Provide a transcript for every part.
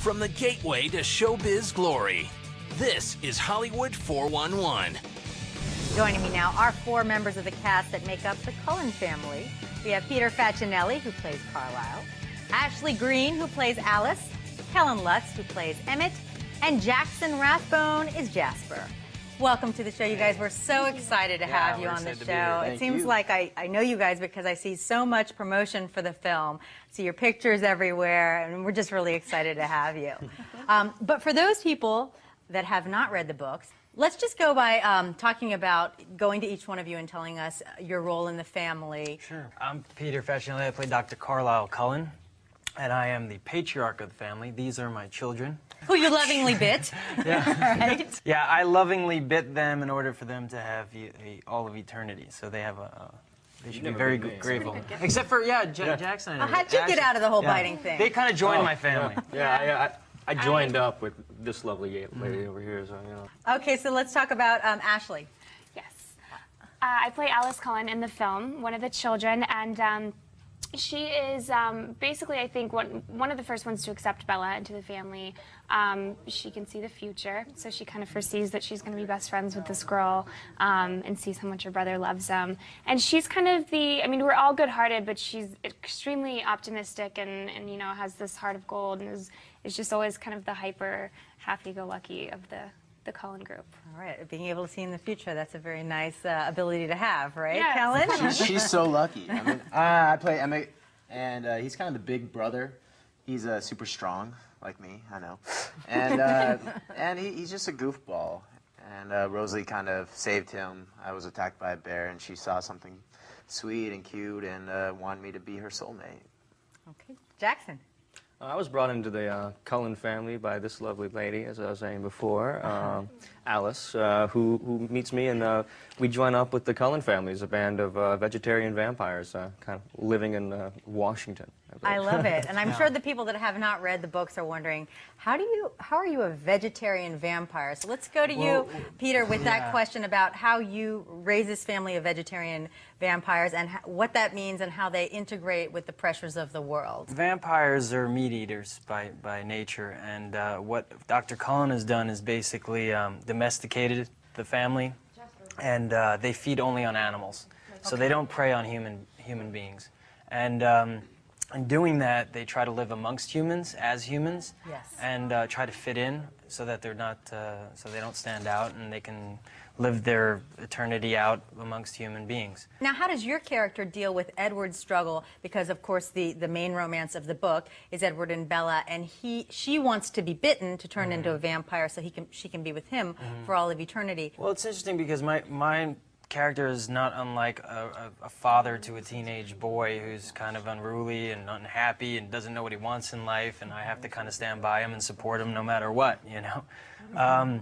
from the gateway to showbiz glory. This is Hollywood 411. Joining me now are four members of the cast that make up the Cullen family. We have Peter Facinelli, who plays Carlisle, Ashley Green, who plays Alice, Kellen Lutz, who plays Emmett, and Jackson Rathbone is Jasper. Welcome to the show, you guys. We're so excited to have you on the show. It seems like I know you guys because I see so much promotion for the film. I see your pictures everywhere, and we're just really excited to have you. But for those people that have not read the books, let's just go by talking about going to each one of you and telling us your role in the family. Sure. I'm Peter Facinelli. I play Dr. Carlisle Cullen, and I am the patriarch of the family. These are my children. Who you lovingly bit. Yeah. Right? Yeah, I lovingly bit them in order for them to have all of eternity. So they have they should be very grateful. Except for, Jackson. How'd you get out of the whole biting thing? They kind of joined my family. I joined up with this lovely lady over here, so, you know. Okay, so let's talk about Ashley. Yes. I play Alice Cullen in the film, one of the children, and she is basically, I think, one of the first ones to accept Bella into the family. She can see the future, so she kind of foresees that she's going to be best friends with this girl and sees how much her brother loves him. And she's kind of I mean, we're all good-hearted, but she's extremely optimistic and you know, has this heart of gold and is just always kind of the hyper happy-go-lucky of the Cullen group. All right, being able to see in the future, that's a very nice ability to have, right, yes. Kellen? She's so lucky. I mean, I play Emmett, and he's kind of the big brother. He's super strong, like me, I know. And he's just a goofball. And Rosalie kind of saved him. I was attacked by a bear, and she saw something sweet and cute and wanted me to be her soulmate. Okay, Jackson. I was brought into the Cullen family by this lovely lady, as I was saying before, Alice, who meets me, and we join up with the Cullen family as a band of vegetarian vampires, kind of living in Washington. I love it, and I'm sure the people that have not read the books are wondering, how are you a vegetarian vampire? So let's go to you, Peter, with that question about how you raise this family of vegetarian vampires and what that means and how they integrate with the pressures of the world. Vampires are meat eaters by nature, and what Dr. Cullen has done is basically domesticated the family, and they feed only on animals. So they don't prey on human beings. And in doing that, they try to live amongst humans as humans, and try to fit in so that they're not, so they don't stand out and they can live their eternity out amongst human beings. Now, how does your character deal with Edward's struggle? Because, of course, the main romance of the book is Edward and Bella, and she wants to be bitten to turn into a vampire so she can be with him for all of eternity. Well, it's interesting because my character is not unlike a father to a teenage boy who's kind of unruly and unhappy and doesn't know what he wants in life, and I have to kind of stand by him and support him no matter what, you know.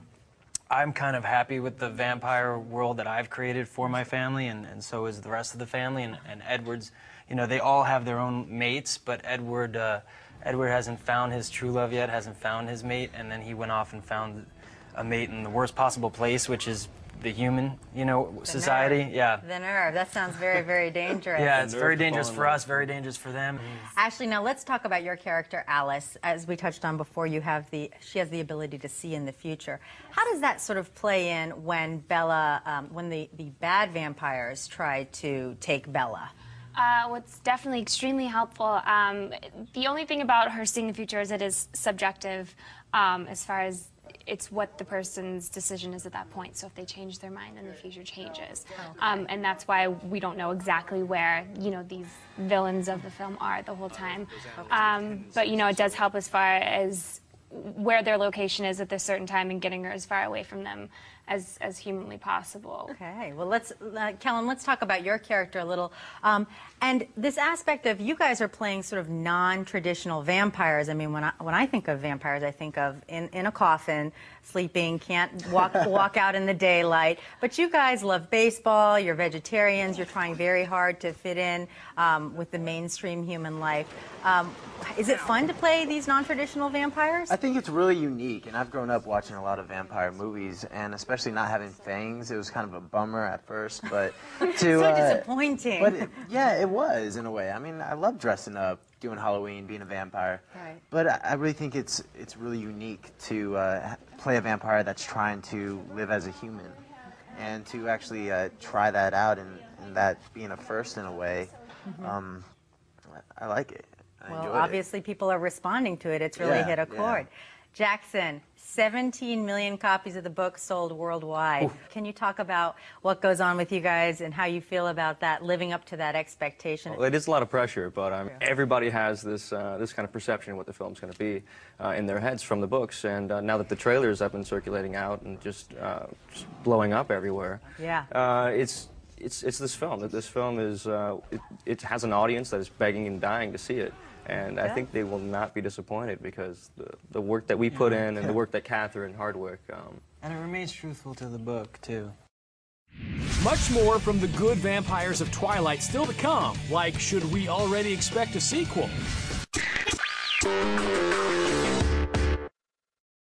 I'm kind of happy with the vampire world that I've created for my family, and so is the rest of the family, and Edward's, you know, they all have their own mates, but Edward hasn't found his true love yet, hasn't found his mate, and then he went off and found a mate in the worst possible place, which is the human, you know, society. Yeah. The nerve. That sounds very, very dangerous. Yeah, it's very dangerous for us, very dangerous for them. Ashley, now let's talk about your character, Alice. As we touched on before, she has the ability to see in the future. How does that sort of play in when Bella, when the bad vampires try to take Bella? Well, it's definitely extremely helpful. The only thing about her seeing the future is it is subjective as far as it's what the person's decision is at that point. So if they change their mind, then the future changes. And that's why we don't know exactly where, you know, these villains of the film are the whole time. But, you know, it does help as far as where their location is at this certain time and getting her as far away from them as humanly possible. Okay, well, Kellen, let's talk about your character a little. And this aspect of you guys are playing sort of non-traditional vampires. I mean, when I think of vampires, I think of in a coffin, sleeping, can't walk out in the daylight. But you guys love baseball, you're vegetarians, you're trying very hard to fit in with the mainstream human life. Is it fun to play these non-traditional vampires? I think it's really unique, and I've grown up watching a lot of vampire movies, and especially especially not having fangs. It was kind of a bummer at first, but So disappointing. But yeah, it was in a way. I mean, I love dressing up, doing Halloween, being a vampire. Right. But I really think it's really unique to play a vampire that's trying to live as a human, and to actually try that out, and that being a first in a way. I like it. I Well, enjoyed obviously people are responding to it. It's really Yeah, hit a yeah. chord. Jackson, 17 million copies of the book sold worldwide. Can you talk about what goes on with you guys and how you feel about that, living up to that expectation? Well, it is a lot of pressure, but everybody has this this kind of perception of what the film's going to be in their heads from the books. And now that the trailers have been circulating out and just blowing up everywhere, it's this film. That this film is it has an audience that is begging and dying to see it. And I think they will not be disappointed, because the work that we put in and the work that Catherine Hardwick. And it remains truthful to the book, too. Much more from the good vampires of Twilight still to come, like should we already expect a sequel?